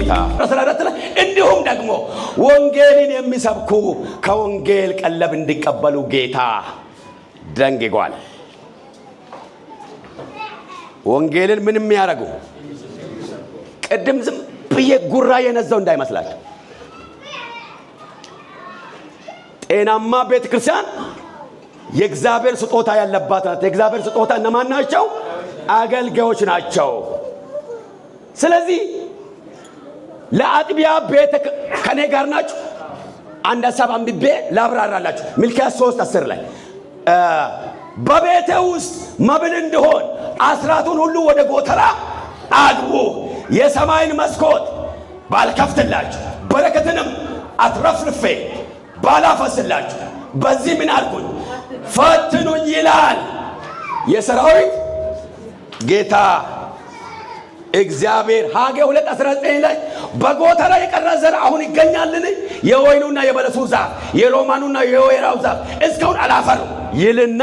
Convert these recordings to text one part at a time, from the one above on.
ጌታ እንዲሁም ደግሞ ወንጌልን የሚሰብኩ ከወንጌል ቀለብ እንዲቀበሉ ጌታ ደንግጓል። ወንጌልን ምንም ያረጉ ቅድም ዝም ብዬ ጉራ የነዛው እንዳይመስላችሁ። ጤናማ ቤተክርስቲያን የእግዚአብሔር ስጦታ ያለባት ናት። የእግዚአብሔር ስጦታ እነማን ናቸው? አገልጋዮች ናቸው። ስለዚህ ለአጥቢያ ቤተ ከኔ ጋር ናችሁ። አንድ ሐሳብ አንብቤ ላብራራላችሁ። ሚልክያስ 3:10 ላይ በቤተ ውስጥ መብል እንዲሆን አስራቱን ሁሉ ወደ ጎተራ አግቡ፣ የሰማይን መስኮት ባልከፍትላችሁ በረከትንም አትረፍርፌ ባላፈስላችሁ በዚህ ምን አልኩኝ? ፈትኑኝ ይላል የሰራዊት ጌታ እግዚአብሔር። ሐጌ 2:19 ላይ በጎተራ የቀረ ዘር አሁን ይገኛልን? የወይኑና የበለሱ ዛፍ የሮማኑና የወይራው ዛፍ እስካሁን አላፈሩ ይልና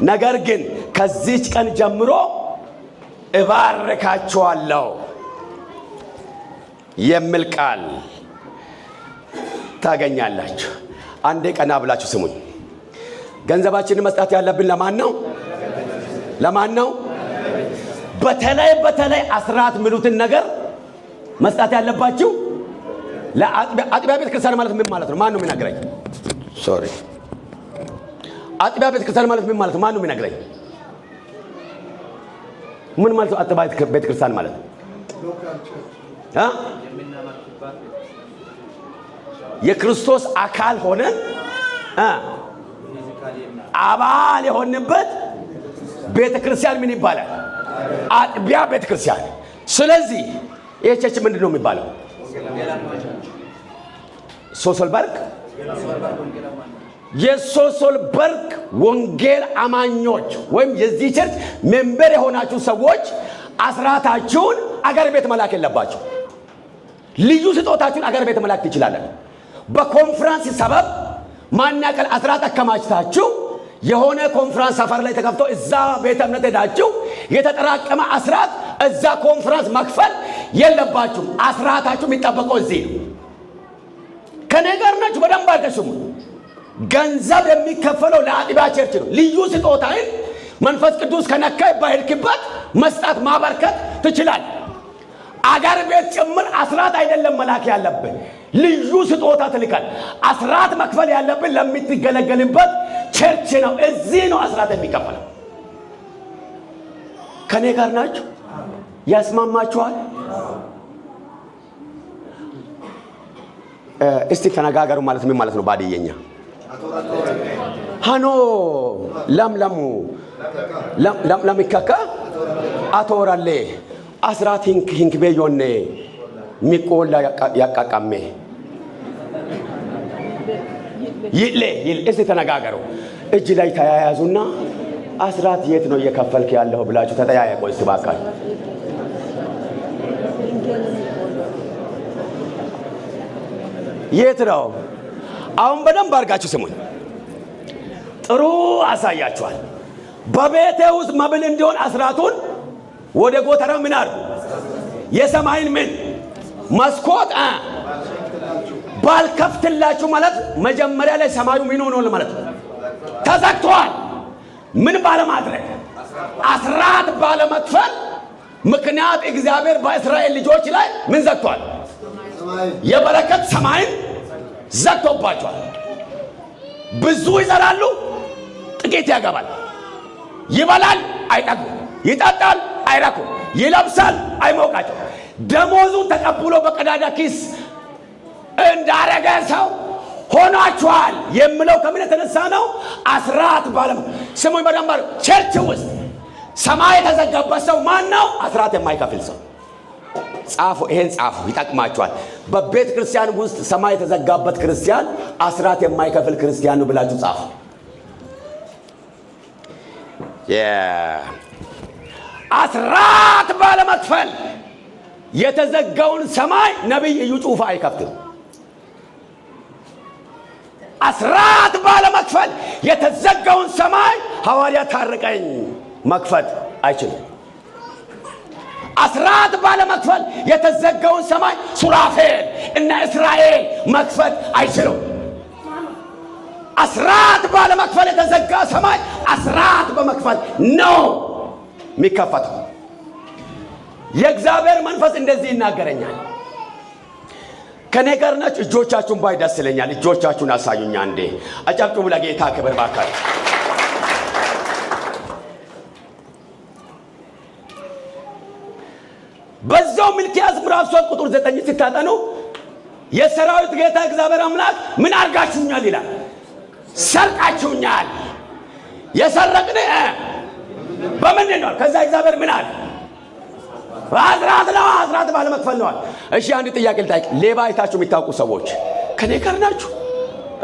ነገር ግን ከዚች ቀን ጀምሮ እባርካቸዋለሁ የሚል ቃል ታገኛላችሁ። አንዴ ቀና ብላችሁ ስሙኝ። ገንዘባችንን መስጠት ያለብን ለማን ነው? ለማን ነው? በተለይ አስራት ምሉትን ነገር መስጠት ያለባችሁ ለአጥቢያ ቤተ ክርስቲያን ማለት ምን ማለት ነው? ማን ነው የሚነግረኝ? ሶሪ አጥቢያ ቤተ ክርስቲያን ማለት ምን ማለት ነው? ማን ነው የሚነግረኝ? ምን ማለት ነው አጥቢያ ቤተ ክርስቲያን ማለት? የክርስቶስ አካል ሆነ አባል የሆንበት ቤተ ክርስቲያን ምን ይባላል? አጥቢያ ቤተ ክርስቲያን። ስለዚህ ይሄ ቸርች ምንድነው የሚባለው? ሶሶልበርግ የሶሶልበርግ ወንጌል አማኞች ወይም የዚህ ቸርች ሜምበር የሆናችሁ ሰዎች አስራታችሁን አገር ቤት መላክ የለባችሁ። ልዩ ስጦታችሁን አገር ቤት መላክ ትችላላችሁ። በኮንፈረንስ ሰበብ ማናቀል አስራት አከማችታችሁ የሆነ ኮንፈረንስ ሰፈር ላይ ተከፍቶ እዛ ቤተ እምነት ሄዳችሁ የተጠራቀመ አስራት እዛ ኮንፈረንስ መክፈል የለባችሁ። አስራታችሁ የሚጠበቀው እዚህ ነው። ከኔ ጋር ናችሁ? በደንብ አድርጋችሁ ስሙ። ገንዘብ የሚከፈለው ለአጥቢያ ቸርች ነው። ልዩ ስጦታን መንፈስ ቅዱስ ከነካይ ባይልክበት መስጣት ማበርከት ትችላል። አገር ቤት ጭምር አስራት አይደለም መላክ ያለብን፣ ልዩ ስጦታ ትልካል። አስራት መክፈል ያለብን ለምትገለገልበት ቸርች ነው። እዚህ ነው አስራት የሚከፈለው። ከኔ ጋር ናችሁ? ያስማማችኋል? እስቲ ተነጋገሩ። ማለት ምን ማለት ነው? ባዲየኛ ሃኖ ለምለሙ ለምከካ አቶራሌ አስራት ሂንክ በዮኔ ሚቆላ ያቃቃሜ ይለ እስቲ ተነጋገሩ። እጅ ላይ ተያያዙና አስራት የት ነው እየከፈልክ ያለው ብላችሁ ተጠያየቁ። እስቲ ባካችሁ የት ነው? አሁን በደንብ አድርጋችሁ ስሙኝ። ጥሩ አሳያችኋል። በቤቴ ውስጥ መብል እንዲሆን አስራቱን ወደ ጎተራ ምን አድርጉ? የሰማይን ምን መስኮት ባልከፍትላችሁ ማለት መጀመሪያ ላይ ሰማዩ ምን ሆኖ ማለት ተዘግቷል። ምን ባለማድረግ? አስራት ባለመክፈል ምክንያት እግዚአብሔር በእስራኤል ልጆች ላይ ምን ዘግቷል? የበረከት ሰማይን ዘግቶባቸዋል። ብዙ ይዘራሉ፣ ጥቂት ያገባል። ይበላል፣ አይጠግቡም። ይጠጣል፣ አይረኩም። ይለብሳል፣ አይሞቃቸው። ደሞዙን ተቀብሎ በቀዳዳ ኪስ እንዳረገ ሰው ሆናችኋል የሚለው ከምን የተነሳ ነው? አስራት ባለም ስሙኝ በደንብ ቸርች ውስጥ ሰማይ የተዘጋበት ሰው ማን ነው? አስራት የማይከፍል ሰው። ጻፉ፣ ይሄን ጻፉ፣ ይጠቅማችኋል። በቤተ ክርስቲያን ውስጥ ሰማይ የተዘጋበት ክርስቲያን አስራት የማይከፍል ክርስቲያን ነው ብላችሁ ጻፉ። አስራት ባለመክፈል የተዘጋውን ሰማይ ነቢይ እዩ ጩፋ አይከፍትም። አስራት ባለመክፈል የተዘጋውን ሰማይ ሐዋርያ ታረቀኝ መክፈት አይችልም። አስራት ባለመክፈል የተዘጋውን ሰማይ ሱራፌል እና እስራኤል መክፈት አይችሉም። አስራት ባለመክፈል የተዘጋ ሰማይ አስራት በመክፈል ነው የሚከፈተው። የእግዚአብሔር መንፈስ እንደዚህ ይናገረኛል። ከኔ ጋር ናችሁ? እጆቻችሁን ባይ ደስ ይለኛል። እጆቻችሁን አሳዩኛ እንዴ! አጨብጭቡ ለጌታ ክብር ባካችሁ። በዛው ሚልክያስ ምዕራፍ 3 ቁጥር 9 ሲታጠኑ የሰራዊት ጌታ እግዚአብሔር አምላክ ምን አርጋችሁኛል ይላል? ሰርቃችሁኛል። የሰረቅን በምንድን ነው? ከዛ እግዚአብሔር ምን አለ? አስራት ነው። አስራት ባለመክፈል ነው። እሺ አንድ ጥያቄ ልጠይቅ። ሌባ አይታችሁ የሚታውቁ ሰዎች ከኔ ጋር ናችሁ?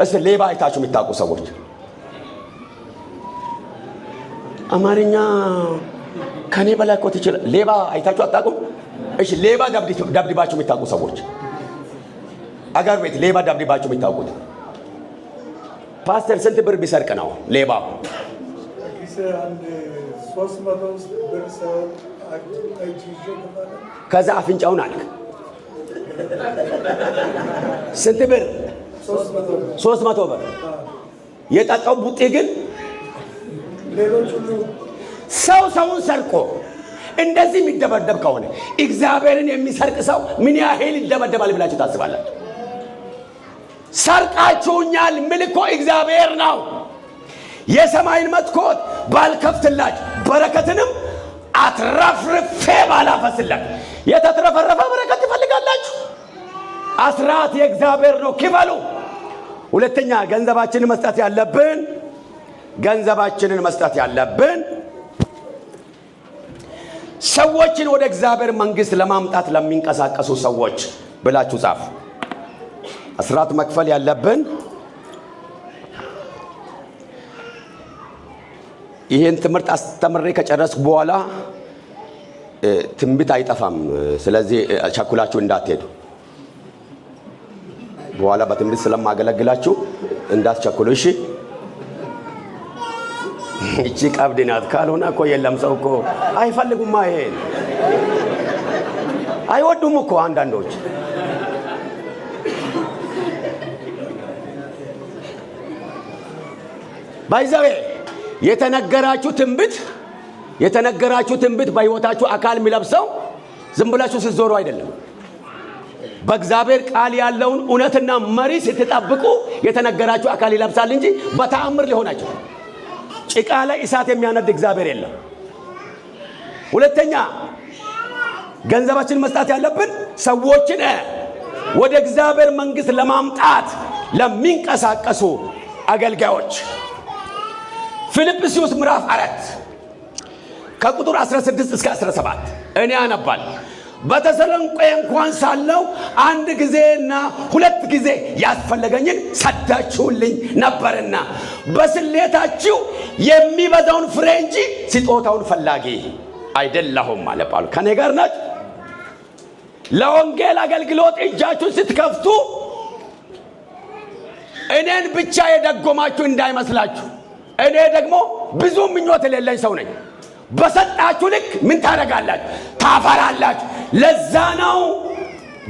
እስቲ ሌባ አይታችሁ የሚታውቁ ሰዎች አማርኛ ከኔ በላይ እኮ ትችላል። ሌባ አይታችሁ አታውቁም? እሺ ሌባ ደብድባችሁ የሚታውቁ ሰዎች አገር ቤት ሌባ ደብድባችሁ የሚታውቁት ፓስተር ስንት ብር ቢሰርቅ ነው ሌባው? ከዛ አፍንጫውን አልክ። ስንት ብር? 300 ብር። የጠጣው ቡጤ ግን ሰውን ሰርቆ እንደዚህ የሚደበደብ ከሆነ እግዚአብሔርን የሚሰርቅ ሰው ምን ያህል ይደበደባል ብላችሁ ታስባላችሁ? ሰርቃችሁኛል ምልኮ እግዚአብሔር ነው። የሰማይን መስኮት ባልከፍትላችሁ በረከትንም አትረፍርፌ ባላፈስላችሁ። የተትረፈረፈ በረከት ትፈልጋላችሁ? አስራት የእግዚአብሔር ነው፣ ክፈሉ። ሁለተኛ ገንዘባችንን መስጠት ያለብን ሰዎችን ወደ እግዚአብሔር መንግስት ለማምጣት ለሚንቀሳቀሱ ሰዎች ብላችሁ ጻፉ። አስራት መክፈል ያለብን ይሄን ትምህርት አስተምሬ ከጨረስኩ በኋላ ትንቢት አይጠፋም። ስለዚህ ቸኩላችሁ እንዳትሄዱ። በኋላ በትንቢት ስለማገለግላችሁ እንዳትቸኩሉ እሺ። እቺ ቀብድ ናት። ካልሆነ እኮ የለም ሰው እኮ አይፈልጉማ። ይሄን አይወዱም እኮ አንዳንዶች። ባይዘዌ የተነገራችሁ ትንቢት በሕይወታችሁ አካል የሚለብሰው ዝም ብላችሁ ስትዞሩ አይደለም። በእግዚአብሔር ቃል ያለውን እውነትና መሪ ስትጠብቁ የተነገራችሁ አካል ይለብሳል እንጂ በተአምር ሊሆናችሁ ጭቃ ላይ እሳት የሚያነድ እግዚአብሔር የለም። ሁለተኛ ገንዘባችን መስጠት ያለብን ሰዎችን ወደ እግዚአብሔር መንግስት ለማምጣት ለሚንቀሳቀሱ አገልጋዮች። ፊልጵስዩስ ምዕራፍ 4 ከቁጥር 16 እስከ 17 እኔ አነባል። በተሰሎንቄ እንኳን ሳለው አንድ ጊዜና ሁለት ጊዜ ያስፈለገኝን ሰዳችሁልኝ ነበርና በስሌታችሁ የሚበዛውን ፍሬ እንጂ ስጦታውን ፈላጊ አይደለሁም አለ ጳውሎስ። ከኔ ጋር ናችሁ? ለወንጌል አገልግሎት እጃችሁን ስትከፍቱ እኔን ብቻ የደጎማችሁ እንዳይመስላችሁ። እኔ ደግሞ ብዙ ምኞት የሌለኝ ሰው ነኝ። በሰጣችሁ ልክ ምን ታደርጋላችሁ? ታፈራላችሁ። ለዛ ነው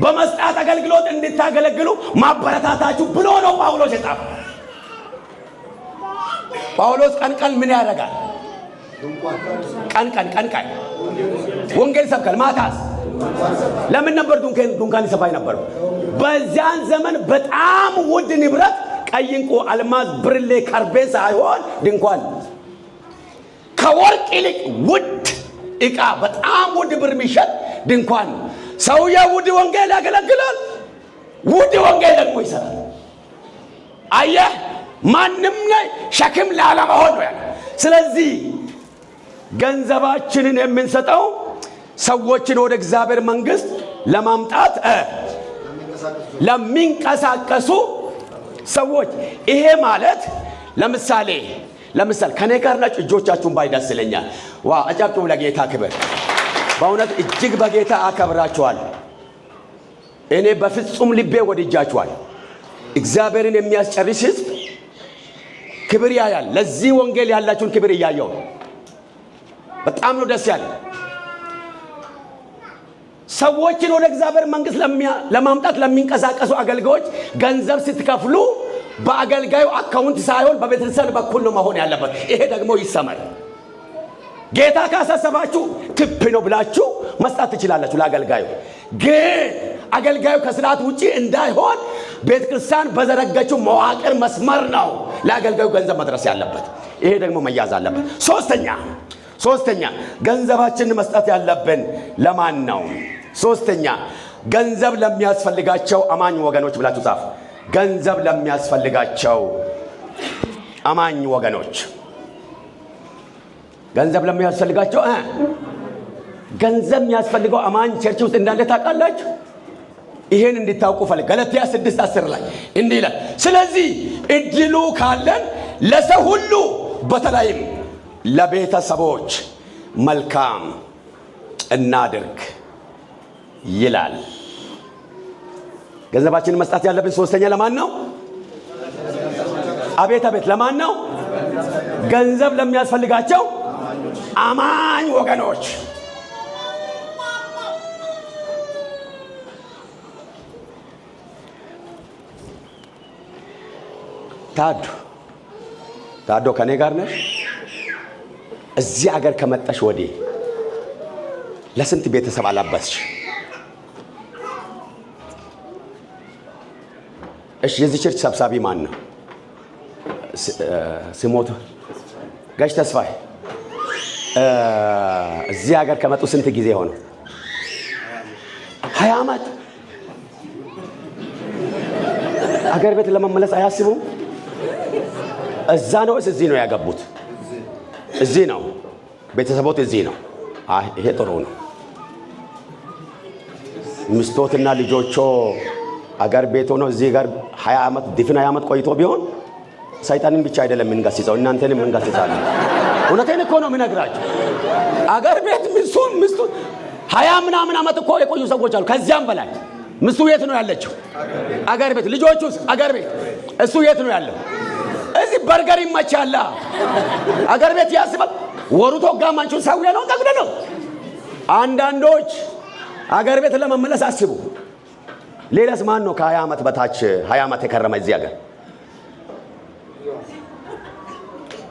በመስጣት አገልግሎት እንድታገለግሉ ማበረታታችሁ ብሎ ነው ጳውሎስ የጻፈው። ጳውሎስ ቀን ምን ያደርጋል? ቀን ወንጌል ይሰብካል። ማታስ ለምን ነበር ድንኳን ይሰፋ የነበረው? በዚያን ዘመን በጣም ውድ ንብረት ቀይ ዕንቁ፣ አልማዝ፣ ብርሌ፣ ከርቤ ሳይሆን ድንኳን ከወርቅ ይልቅ ውድ ዕቃ በጣም ውድ ብር የሚሸጥ ድንኳን ነው። ሰውየው ውድ ወንጌል ያገለግላል፣ ውድ ወንጌል ደግሞ ይሰራል። አየህ፣ ማንም ላይ ሸክም ላለመሆን ነው ያለው። ስለዚህ ገንዘባችንን የምንሰጠው ሰዎችን ወደ እግዚአብሔር መንግስት ለማምጣት ለሚንቀሳቀሱ ሰዎች። ይሄ ማለት ለምሳሌ ከኔ ጋር ናችሁ? እጆቻችሁን ባይ ደስ ይለኛል። አጨብጭቡ ለጌታ ክብር። በእውነት እጅግ በጌታ አከብራችኋል። እኔ በፍጹም ልቤ ወድጃችኋል። እግዚአብሔርን የሚያስጨርስ ህዝብ ክብር ያያል። ለዚህ ወንጌል ያላችሁን ክብር እያየው በጣም ነው ደስ ያለ። ሰዎችን ወደ እግዚአብሔር መንግስት ለማምጣት ለሚንቀሳቀሱ አገልጋዮች ገንዘብ ስትከፍሉ በአገልጋዩ አካውንት ሳይሆን በቤተሰብ በኩል ነው መሆን ያለበት። ይሄ ደግሞ ይሰማል። ጌታ ካሳሰባችሁ ትፕ ነው ብላችሁ መስጣት ትችላላችሁ ለአገልጋዩ። ግን አገልጋዩ ከስርዓት ውጪ እንዳይሆን ቤተክርስቲያን በዘረጋችው መዋቅር መስመር ነው ለአገልጋዩ ገንዘብ መድረስ ያለበት። ይሄ ደግሞ መያዝ አለበት። ሶስተኛ ገንዘባችንን መስጠት ያለብን ለማን ነው? ሶስተኛ ገንዘብ ለሚያስፈልጋቸው አማኝ ወገኖች ብላችሁ ጻፉ። ገንዘብ ለሚያስፈልጋቸው አማኝ ወገኖች፣ ገንዘብ ለሚያስፈልጋቸው ገንዘብ የሚያስፈልገው አማኝ ቸርች ውስጥ እንዳለ ታውቃላችሁ። ይሄን እንድታውቁ ፈልግ። ገላትያ 6:10 ላይ እንዲህ ይላል፣ ስለዚህ እድሉ ካለን ለሰው ሁሉ በተለይም ለቤተሰቦች መልካም እናድርግ ይላል። ገንዘባችንን መስጠት ያለብን ሶስተኛ ለማን ነው? አቤት ለማን ነው? ገንዘብ ለሚያስፈልጋቸው አማኝ ወገኖች። ታዶ ከኔ ጋር ነሽ? እዚህ ሀገር ከመጣሽ ወዲህ ለስንት ቤተሰብ አላበስሽ? እሺ፣ የዚህ ቸርች ሰብሳቢ ማን ነው? ስሞቱ ጋሽ ተስፋዬ እዚህ ሀገር ከመጡ ስንት ጊዜ ሆነ? 20 ዓመት። አገር ቤት ለመመለስ አያስቡም? እዛ ነው እዚህ ነው ያገቡት? እዚህ ነው ቤተሰቦት እዚህ ነው። ይሄ ጥሩ ነው። ሚስቶትና ልጆቹ አገር ቤት ሆኖ እዚህ ጋር 20 ዓመት ድፍን 20 ዓመት ቆይቶ ቢሆን ሰይጣንን ብቻ አይደለም የምንገስጸው፣ እናንተንም እንገስጻለን። እውነቴን እኮ ነው የምነግራችሁ። አገር ቤት ሚስቱ 20 ምናምን ዓመት እኮ የቆዩ ሰዎች አሉ። ከዚያም በላይ ሚስቱ የት ነው ያለችው? አገር ቤት። ልጆቹስ አገር ቤት። እሱ የት ነው ያለው? እዚህ በርገር ይመቻላ። አገር ቤት ያስባል። ወሩ ተጋማንቹን ሰው ነው ተግደ ነው። አንዳንዶች አገር ቤት ለመመለስ አስቡ። ሌላስ ማን ነው ከ20 ዓመት በታች 20 ዓመት የከረመ እዚህ ሀገር?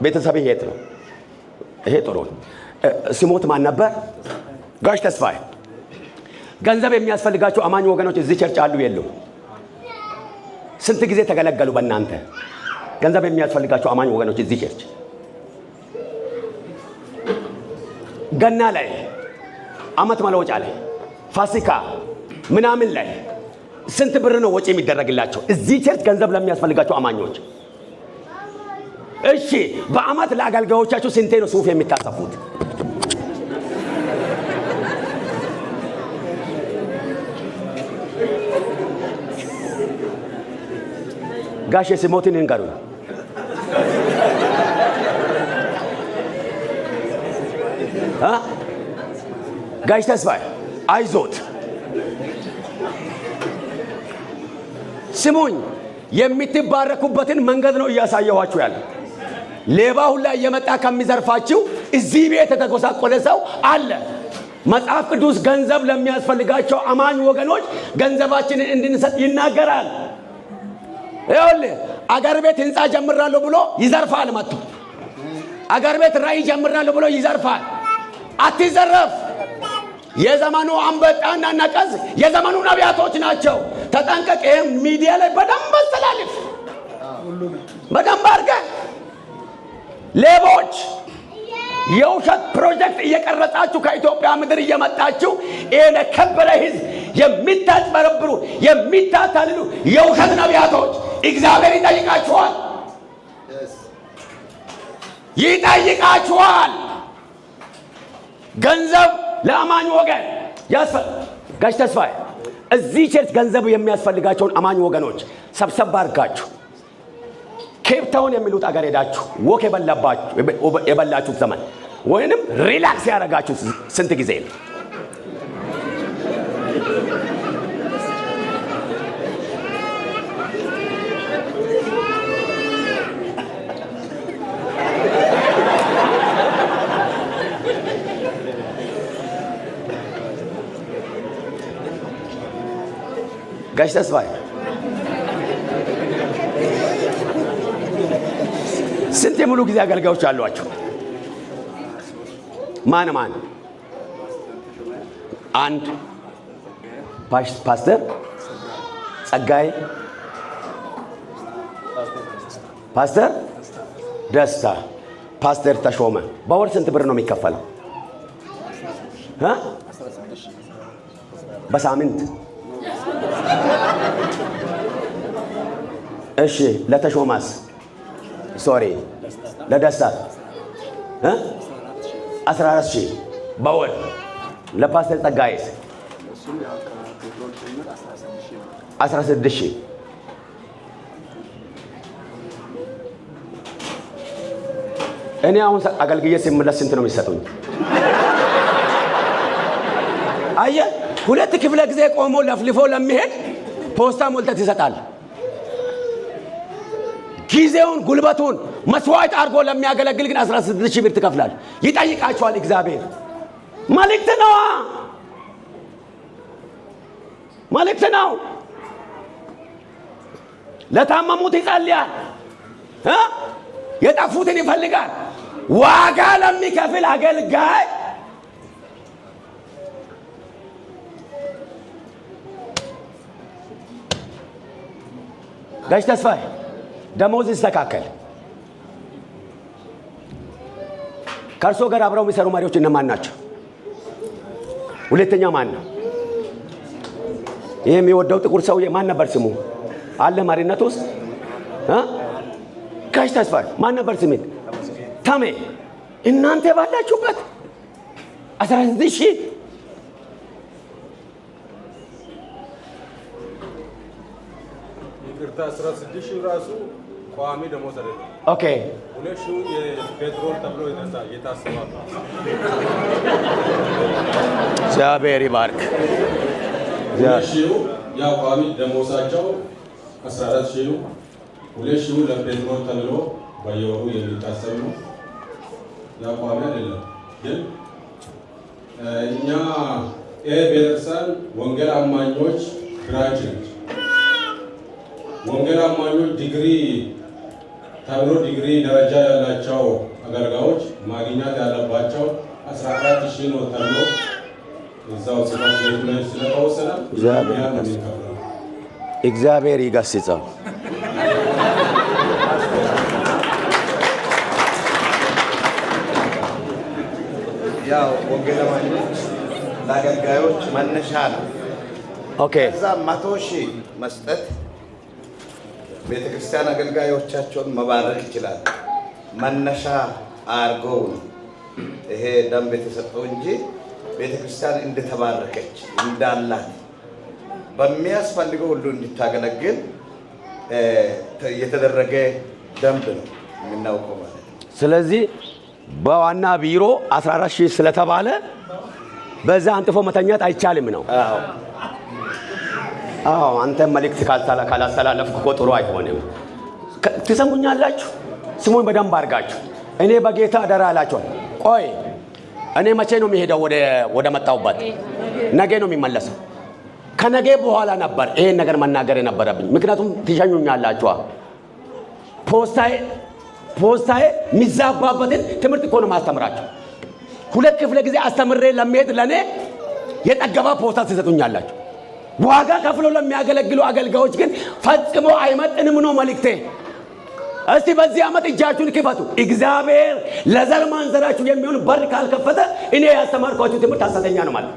ቤተሰብ የት ነው? ይሄ ጥሩ ነው። ስሞት ማን ነበር? ጋሽ ተስፋዬ። ገንዘብ የሚያስፈልጋቸው አማኝ ወገኖች እዚህ ቸርች አሉ የሉ? ስንት ጊዜ ተገለገሉ በእናንተ? ገንዘብ የሚያስፈልጋቸው አማኝ ወገኖች እዚህ ቸርች ገና ላይ፣ አመት መለወጫ ላይ፣ ፋሲካ ምናምን ላይ ስንት ብር ነው ወጪ የሚደረግላቸው እዚህ ቸርች ገንዘብ ለሚያስፈልጋቸው አማኞች? እሺ፣ በአመት ለአገልጋዮቻችሁ ስንቴ ነው ሱፍ የሚታሰፉት? ጋሽ ስሞትን እንገሩ። ጋሽ ተስፋዬ አይዞት። ስሙኝ፣ የምትባረኩበትን መንገድ ነው እያሳየኋችሁ ያለ። ሌባ ሁላ እየመጣ ከሚዘርፋችሁ እዚህ ቤት የተጎሳቆለ ሰው አለ። መጽሐፍ ቅዱስ ገንዘብ ለሚያስፈልጋቸው አማኝ ወገኖች ገንዘባችንን እንድንሰጥ ይናገራል። ይኸውልህ፣ አገር ቤት ህንፃ ጀምራለሁ ብሎ ይዘርፋል። መጥቶ አገር ቤት ራዕይ ጀምራለሁ ብሎ ይዘርፋል። አትዘረፍ። የዘመኑ አንበጣና ነቀዝ የዘመኑ ነቢያቶች ናቸው። ተጠንቀቅ። ይሄም ሚዲያ ላይ በደንብ አስተላልፍ፣ በደንብ አድርገህ። ሌቦች የውሸት ፕሮጀክት እየቀረጻችሁ ከኢትዮጵያ ምድር እየመጣችሁ ይሄን ከበረ ህዝብ የሚታጭበረብሩ የሚታታልሉ የውሸት ነቢያቶች እግዚአብሔር ይጠይቃችኋል፣ ይጠይቃችኋል። ገንዘብ ለአማኝ ወገን ጋሽ ተስፋዬ እዚህ ቸርች ገንዘብ የሚያስፈልጋቸውን አማኝ ወገኖች ሰብሰብ አድርጋችሁ ኬፕታውን የሚሉት አገር ሄዳችሁ ወክ የበላችሁት ዘመን ወይንም ሪላክስ ያደረጋችሁ ስንት ጊዜ ነው? ጋሽ ተስፋዬ ስንት የሙሉ ጊዜ አገልጋዮች አሏቸው? ማን አንድ ፓስተር ጸጋዬ፣ ፓስተር ደስታ፣ ፓስተር ተሾመ። በወር ስንት ብር ነው የሚከፈለው? በሳምንት? እሺ ለተሾማስ? ሶሪ ለደስታ 14,000 በወር። ለፓስተር ጸጋዬስ 16,000። እኔ አሁን አገልግዬ ሲመለስ ስንት ነው የሚሰጡኝ? አየህ፣ 2 ክፍለ ጊዜ ቆሞ ለፍልፎ ለሚሄድ ፖስታ ሞልተት ይሰጣል። ጊዜውን ጉልበቱን መስዋዕት አድርጎ ለሚያገለግል ግን 16,000 ብር ትከፍላል። ይጠይቃቸዋል እግዚአብሔር። መልእክት ነው፣ መልእክት ነው። ለታመሙት ይጸልያል፣ የጠፉትን ይፈልጋል። ዋጋ ለሚከፍል አገልጋይ ጋሽ ተስፋዬ ደሞዝ ይስተካከል። ከእርሶ ጋር አብረው የሚሰሩ መሪዎች እነማን ናቸው? ሁለተኛው ማን ነው? ይህ የሚወደው ጥቁር ሰውዬ ማን ነበር ስሙ? አለ መሪነት ውስጥ ጋሽ ተስፋዬ ማን ነበር ስሜት? ተሜ። እናንተ ባላችሁበት 16,000 ይቅርታ፣ 16,000 ራሱ ቋሚ ደሞዝ አይደለም። ኦኬ 2,000 የፔትሮል ተብሎ የታሰባል። እግዚአብሔር ይባርክ። 2,000 ያው ቋሚ ደሞዛቸው 14,000 ነው። 2,000 ለፔትሮል ተብሎ በየወሩ የሚታሰብ ነው። ያው ቋሚ አይደለም። ግን እኛ ቤተክርስቲያን ወንጌል አማኞች ብራንች ነች። ወንጌል አማኞች ዲግሪ ተብሎ ዲግሪ ደረጃ ያላቸው አገልጋዮች ማግኘት ያለባቸው 14,000 ነው ተብሎ እዛው ጽሕፈት ቤቱ ላይ ስለተወሰነ እግዚአብሔር ይገስጸው። ያው ወንጌል አማኞች ለአገልጋዮች መነሻ ነው። ኦኬ ከዛ 100,000 መስጠት ቤተክርስቲያን አገልጋዮቻቸውን መባረክ ይችላል። መነሻ አርገው ይሄ ደንብ የተሰጠው እንጂ ቤተክርስቲያን እንደተባረከች እንዳላት በሚያስፈልገው ሁሉ እንድታገለግል የተደረገ ደንብ ነው የምናውቀው ማለት ነው። ስለዚህ በዋና ቢሮ 14,000 ስለተባለ በዛ አንጥፎ መተኛት አይቻልም ነው። አዎ አንተ መልእክት ካላስተላለፍክ እኮ ጥሩ አይሆንም። ትሰሙኛላችሁ? ስሙን በደንብ አድርጋችሁ። እኔ በጌታ አደራ አላችኋል። ቆይ እኔ መቼ ነው የሚሄደው ወደ መጣሁበት? ነገ ነው የሚመለሰው። ከነገ በኋላ ነበር ይሄን ነገር መናገር የነበረብኝ። ምክንያቱም ትሸኙኛላችሁ። ፖስታዬ የሚዛባበትን ትምህርት እኮ ነው ማስተምራችሁ። 2 ክፍለ ጊዜ አስተምሬ ለሚሄድ ለኔ የጠገባ ፖስታ ትሰጡኛላችሁ። ዋጋ ከፍሎ ለሚያገለግሉ አገልጋዮች ግን ፈጽሞ አይመጥንም ነው መልእክቴ። እስቲ በዚህ ዓመት እጃችሁን ክፈቱ። እግዚአብሔር ለዘር ማንዘራችሁ የሚሆን በር ካልከፈተ እኔ ያስተማርኳችሁ ትምህርት ሐሰተኛ ነው ማለት።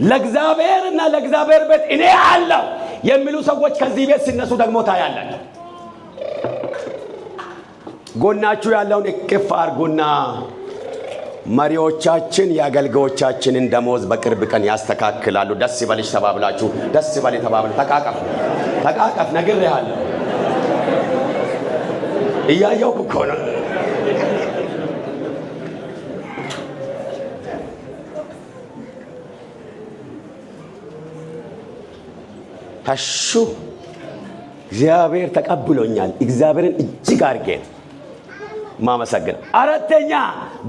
ለእግዚአብሔርና ለእግዚአብሔር ቤት እኔ አለው የሚሉ ሰዎች ከዚህ ቤት ሲነሱ ደግሞ ታያላችሁ። ጎናችሁ ያለውን እቅፍ አድርጉና መሪዎቻችን የአገልጋዮቻችንን ደሞዝ በቅርብ ቀን ያስተካክላሉ። ደስ ይበልሽ ተባብላችሁ ደስ ይበል ተባብሉ። ተቃቀፍ ነግሬሃለሁ። እያየሁ እኮ ነው። ታሹ እግዚአብሔር ተቀብሎኛል። እግዚአብሔርን እጅግ አድርጌ ማመሰግን። አራተኛ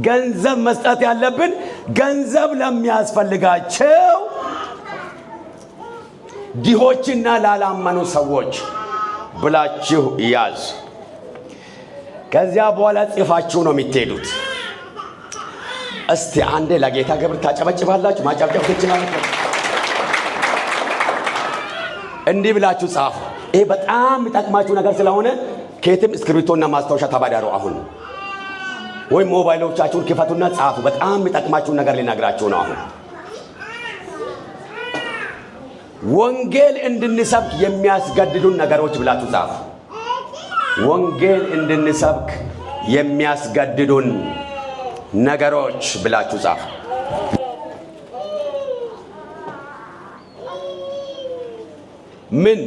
ገንዘብ መስጠት ያለብን ገንዘብ ለሚያስፈልጋቸው ድሆችና ላላመኑ ሰዎች ብላችሁ ያዝ። ከዚያ በኋላ ጽፋችሁ ነው የምትሄዱት። እስቲ አንዴ ለጌታ ክብር ታጨበጭባላችሁ። ማጨብጨብ ትችላላችሁ። እንዲህ ብላችሁ ጻፉ። ይሄ በጣም የሚጠቅማችሁ ነገር ስለሆነ ከየትም እስክሪብቶና ማስታወሻ ተባዳሩ። አሁን ወይም ሞባይሎቻችሁን ክፈቱና ጻፉ። በጣም የሚጠቅማችሁ ነገር ሊነግራችሁ ነው። አሁን ወንጌል እንድንሰብክ የሚያስገድዱን ነገሮች ብላችሁ ጻፉ። ወንጌል እንድንሰብክ የሚያስገድዱን ነገሮች ብላችሁ ጻፉ። ምን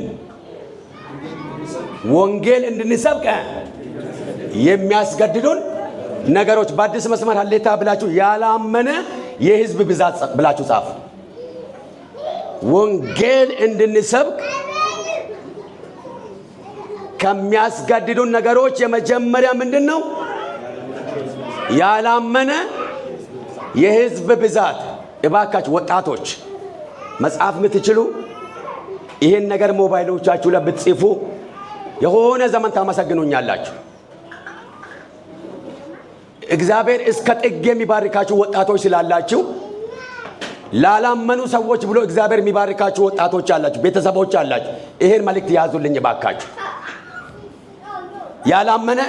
ወንጌል እንድንሰብክ የሚያስገድዱን ነገሮች። በአዲስ መስመር ሀሌታ ብላችሁ ያላመነ የሕዝብ ብዛት ብላችሁ ጻፉ። ወንጌል እንድንሰብክ ከሚያስገድዱን ነገሮች የመጀመሪያ ምንድን ነው? ያላመነ የሕዝብ ብዛት። እባካችሁ ወጣቶች መጽሐፍ የምትችሉ ይህን ነገር ሞባይሎቻችሁ ላይ ብትጽፉ የሆነ ዘመን ታመሰግኑኛላችሁ። እግዚአብሔር እስከ ጥግ የሚባርካችሁ ወጣቶች ስላላችሁ፣ ላላመኑ ሰዎች ብሎ እግዚአብሔር የሚባርካችሁ ወጣቶች አላችሁ፣ ቤተሰቦች አላችሁ። ይሄን መልእክት ያዙልኝ ባካችሁ። ያላመነ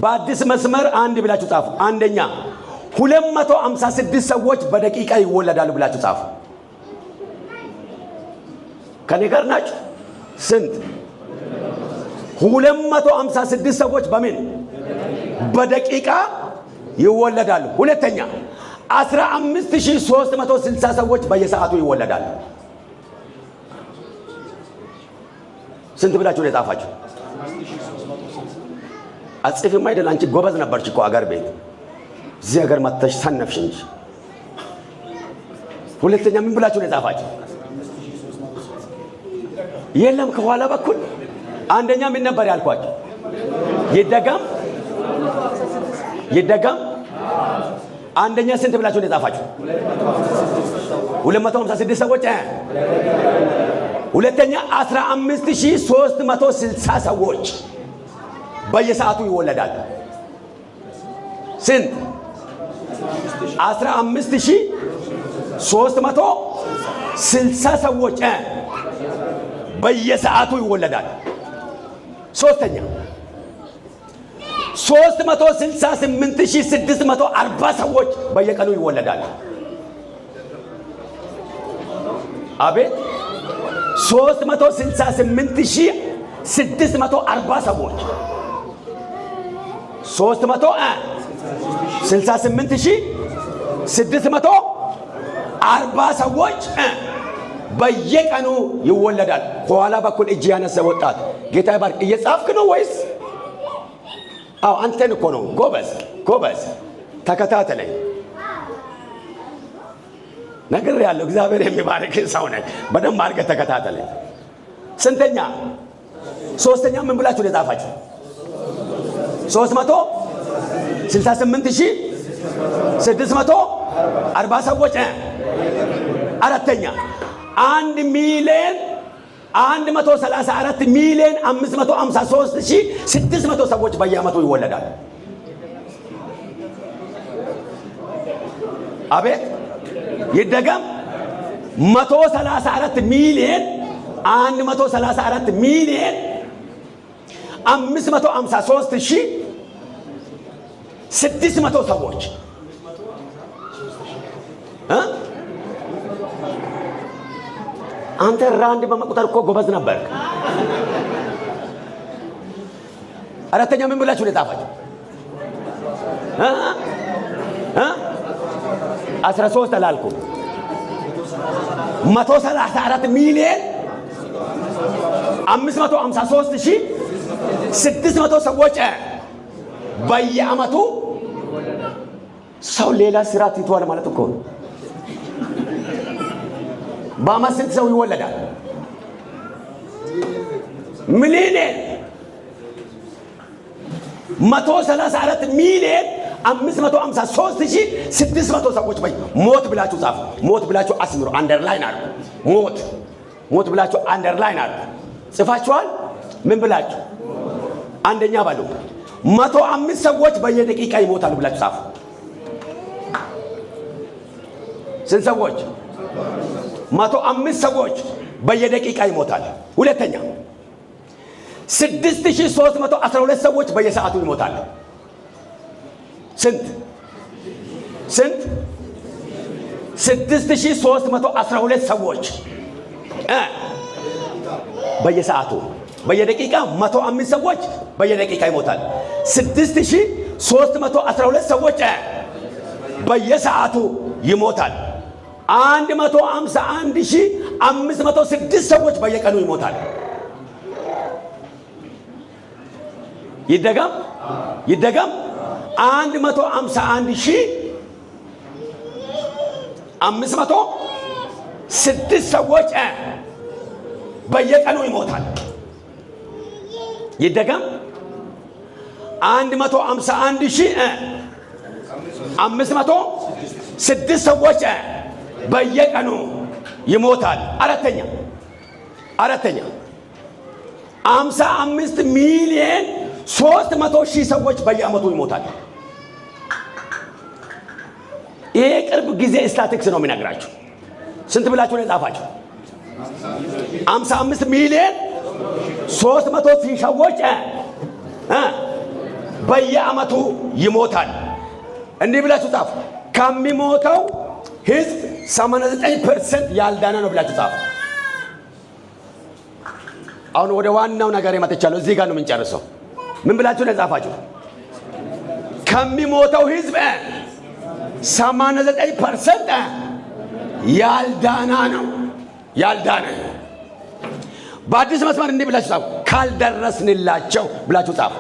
በአዲስ መስመር አንድ ብላችሁ ጻፉ። አንደኛ 256 ሰዎች በደቂቃ ይወለዳሉ ብላችሁ ጻፉ። ከኔ ጋር ናችሁ? ስንት? 256 ሰዎች በምን በደቂቃ ይወለዳሉ። ሁለተኛ 15360 ሰዎች በየሰዓቱ ይወለዳሉ። ስንት ብላችሁ ነው የጻፋችሁ? አጽፊም አይደል? አንቺ ጎበዝ ነበርች እኮ አገር ቤት። እዚህ ሀገር መጥተሽ ሰነፍሽ እንጂ። ሁለተኛ ምን ብላችሁ ነው የጻፋችሁ? የለም ከኋላ በኩል አንደኛ ምን ነበር ያልኳችሁ? ይደገም። አንደኛ ስንት ብላችሁ ነው የጻፋችሁ? 256 ሰዎች። ሁለተኛ 15360 ሰዎች በየሰዓቱ ይወለዳል። ስንት? 15360 ሰዎች በየሰዓቱ ይወለዳል። ሶስተኛ 368640 ሰዎች በየቀኑ ይወለዳል። አቤት! 368640 ሰዎች 368640 ሰዎች በየቀኑ ይወለዳል። ከኋላ በኩል እጅ ያነሰ ወጣት ጌታ ይባርክ። እየጻፍክ ነው ወይስ? አዎ አንተን እኮ ነው። ጎበዝ ተከታተለኝ። ነገር ያለው እግዚአብሔር የሚባርክ ሰው ነህ። በደንብ አድርገህ ተከታተለኝ። ስንተኛ? ሶስተኛ ምን ብላችሁ ነው የጻፋችሁ? 368640 ሰዎች። አራተኛ 1,134,553,600 ሰዎች በየዓመቱ ይወለዳል። አቤት! ይደገም። 134,553,600 ሰዎች አንተ ራንድ በመቁጠር እኮ ጎበዝ ነበር። አራተኛ ምን ብላችሁ ነው የጻፋችሁ? 13 አላልኩም። 134,553,600 ሰዎች በየዓመቱ። ሰው ሌላ ስራ ትቷል ማለት እኮ ነው። በዓመት ስንት ሰው ይወለዳል? ሚሊዮን 134,553,600 ሰዎች ሞት ብላችሁ ጻፉ። ሞት ብላችሁ አስምሩ። አንደርላይን አድርጉ። ሞት ሞት ብላችሁ አንደርላይን አድርጉ። ጽፋችኋል? ምን ብላችሁ? አንደኛ ባሉ 105 ሰዎች በየደቂቃ ይሞታሉ ብላችሁ ጻፉ። ስንት ሰዎች? 105 ሰዎች በየደቂቃ ይሞታል። ሁለተኛ 6312 ሰዎች በየሰዓቱ ይሞታል። ስንት 6312 ሰዎች በየሰዓቱ። በየደቂቃ 105 ሰዎች በየደቂቃ ይሞታል። 6312 ሰዎች በየሰዓቱ ይሞታል። 151506 ሰዎች በየቀኑ ይሞታል። ይደገም 151506 ሰዎች በየቀኑ ይሞታል። ይደገም 151506 ሰዎች በየቀኑ ይሞታል። አራተኛ 55 ሚሊዮን 300 ሺህ ሰዎች በየዓመቱ ይሞታል። ይሄ ቅርብ ጊዜ ስታቲክስ ነው የሚነግራችሁ። ስንት ብላችሁ ነው የጻፋችሁ? 55 ሚሊዮን 300 ሺህ ሰዎች በየዓመቱ ይሞታል። እንዲህ ብላችሁ ጻፉ። ከሚሞተው ህዝብ 89% ያልዳነ ነው ብላችሁ ጻፉ። አሁን ወደ ዋናው ነገር መጥቻለሁ። እዚህ ጋር ነው የምንጨርሰው። ምን ብላችሁ ነው የጻፋችሁ? ከሚሞተው ህዝብ 89% ያልዳና ነው። ያልዳነ በአዲስ መስመር እንዲህ ብላችሁ ጻፉ። ካልደረስንላቸው ብላችሁ ጻፉ።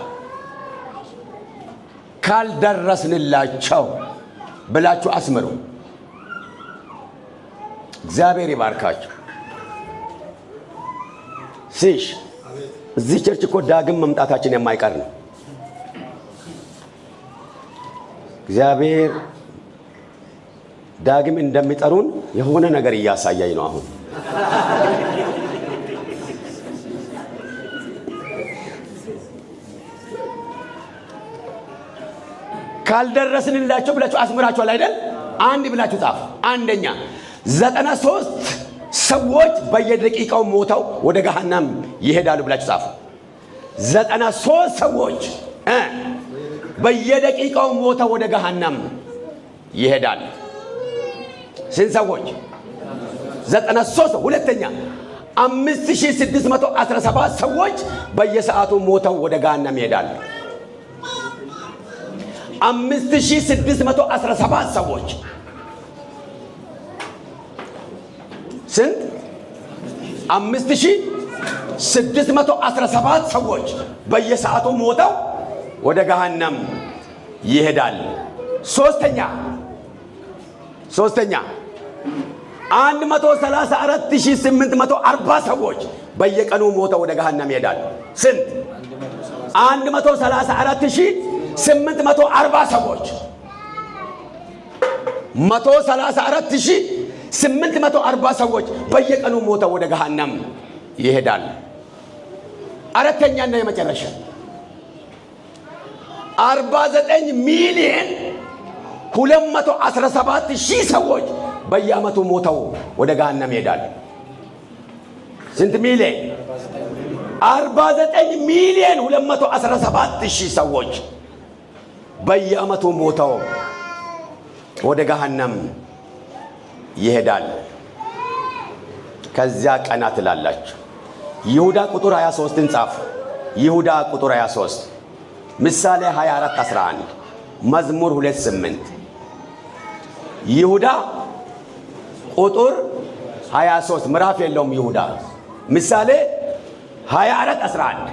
ካልደረስንላቸው ብላችሁ አስምሩ። እግዚአብሔር ይባርካችሁ። ሲሽ እዚህ ቸርች እኮ ዳግም መምጣታችን የማይቀር ነው። እግዚአብሔር ዳግም እንደሚጠሩን የሆነ ነገር እያሳያኝ ነው። አሁን ካልደረስንላቸው ብላችሁ አስምራችኋል አይደል? አንድ ብላችሁ ጻፉ። አንደኛ 93 ሰዎች በየደቂቃው ሞተው ወደ ገሃነም ይሄዳሉ ብላችሁ ጻፉ። 93 ሰዎች በየደቂቃው ሞተው ወደ ገሃነም ይሄዳሉ። ስንት ሰዎች? 93። ሁለተኛ 5617 ሰዎች በየሰዓቱ ሞተው ወደ ገሃነም ይሄዳሉ። 5617 ሰዎች ስንት? 5617 ሰዎች በየሰዓቱ ሞተው ወደ ገሃነም ይሄዳል። ሶስተኛ 134840 ሰዎች በየቀኑ ሞተው ወደ ገሃነም ይሄዳል። ስንት? 134840 ሰዎች 134840 ሰዎች በየቀኑ ሞተው ወደ ገሃነም ይሄዳል። አራተኛና የመጨረሻ 49 ሚሊዮን 217 ሺህ ሰዎች በየዓመቱ ሞተው ወደ ገሃነም ይሄዳል። ስንት ሚሊዮን? 49 ሚሊዮን 217 ሺህ ሰዎች በየዓመቱ ሞተው ወደ ገሃነም ይሄዳል። ከዚያ ቀና ትላላችሁ። ይሁዳ ቁጥር 23ን ጻፉ። ይሁዳ ቁጥር 23፣ ምሳሌ 24:11፣ መዝሙር 2:8። ይሁዳ ቁጥር 23 ምዕራፍ የለውም ይሁዳ። ምሳሌ 24:11፣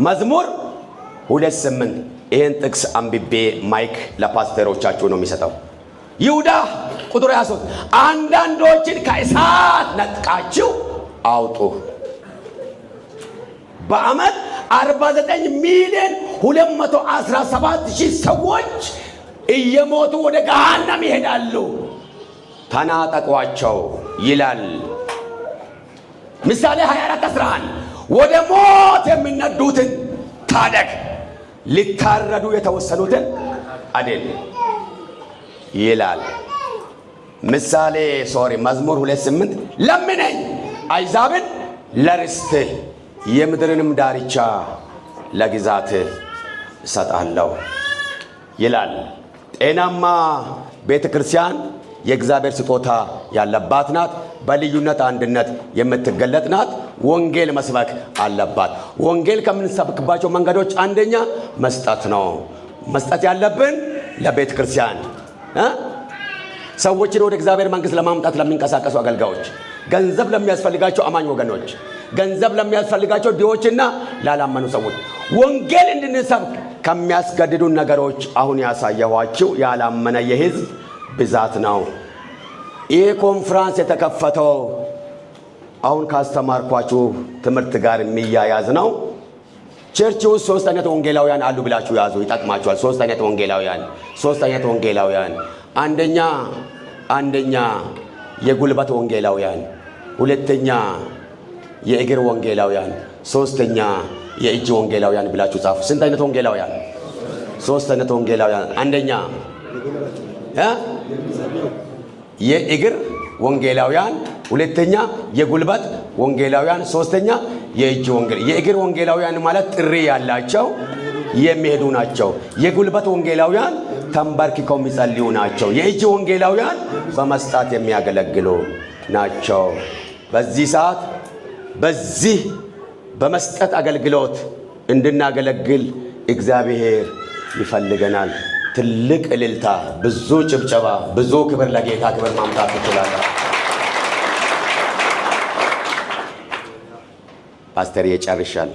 መዝሙር 2:8። ይህን ጥቅስ አንብቤ ማይክ ለፓስተሮቻችሁ ነው የሚሰጠው። ይሁዳ ቁጥር 23፣ አንዳንዶችን ከእሳት ነጥቃችሁ አውጡ። በዓመት 49 ሚሊዮን 217 ሺህ ሰዎች እየሞቱ ወደ ገሃነም ይሄዳሉ። ተናጠቋቸው ይላል ምሳሌ 24:11 ወደ ሞት የሚነዱትን ታደግ፣ ሊታረዱ የተወሰኑትን አድን ይላል። መዝሙር 2:8 ለምነኝ አሕዛብን ለርስትህ የምድርንም ዳርቻ ለግዛትህ እሰጣለሁ ይላል። ጤናማ ቤተ ክርስቲያን የእግዚአብሔር ስጦታ ያለባት ናት። በልዩነት አንድነት የምትገለጥ ናት። ወንጌል መስበክ አለባት። ወንጌል ከምንሰብክባቸው መንገዶች አንደኛ መስጠት ነው። መስጠት ያለብን ለቤተ ክርስቲያን ሰዎችን ወደ እግዚአብሔር መንግሥት ለማምጣት ለሚንቀሳቀሱ አገልጋዮች፣ ገንዘብ ለሚያስፈልጋቸው አማኝ ወገኖች፣ ገንዘብ ለሚያስፈልጋቸው ድሆችና ላላመኑ ሰዎች ወንጌል እንድንሰብክ ከሚያስገድዱ ነገሮች አሁን ያሳየኋችሁ ያላመነ የሕዝብ ብዛት ነው። ይህ ኮንፍራንስ የተከፈተው አሁን ካስተማርኳችሁ ትምህርት ጋር የሚያያዝ ነው። ቸርች ውስጥ 3 አይነት ወንጌላውያን አሉ ብላችሁ ያዙ፣ ይጠቅማችኋል። 3 አይነት ወንጌላውያን። አንደኛ የጉልበት ወንጌላውያን፣ ሁለተኛ የእግር ወንጌላውያን፣ ሶስተኛ የእጅ ወንጌላውያን ብላችሁ ጻፉ። ስንት አይነት ወንጌላውያን? 3 አይነት ወንጌላውያን። አንደኛ የእግር ወንጌላውያን፣ ሁለተኛ የጉልበት ወንጌላውያን፣ ሶስተኛ የእጅ ወንጌል። የእግር ወንጌላውያን ማለት ጥሪ ያላቸው የሚሄዱ ናቸው። የጉልበት ወንጌላውያን ተንበርክከው የሚጸልዩ ናቸው። የእጅ ወንጌላውያን በመስጣት የሚያገለግሉ ናቸው። በዚህ ሰዓት በዚህ በመስጠት አገልግሎት እንድናገለግል እግዚአብሔር ይፈልገናል። ትልቅ እልልታ፣ ብዙ ጭብጨባ፣ ብዙ ክብር ለጌታ ክብር ማምጣት ትችላለን። ፓስተር የጨርሻል።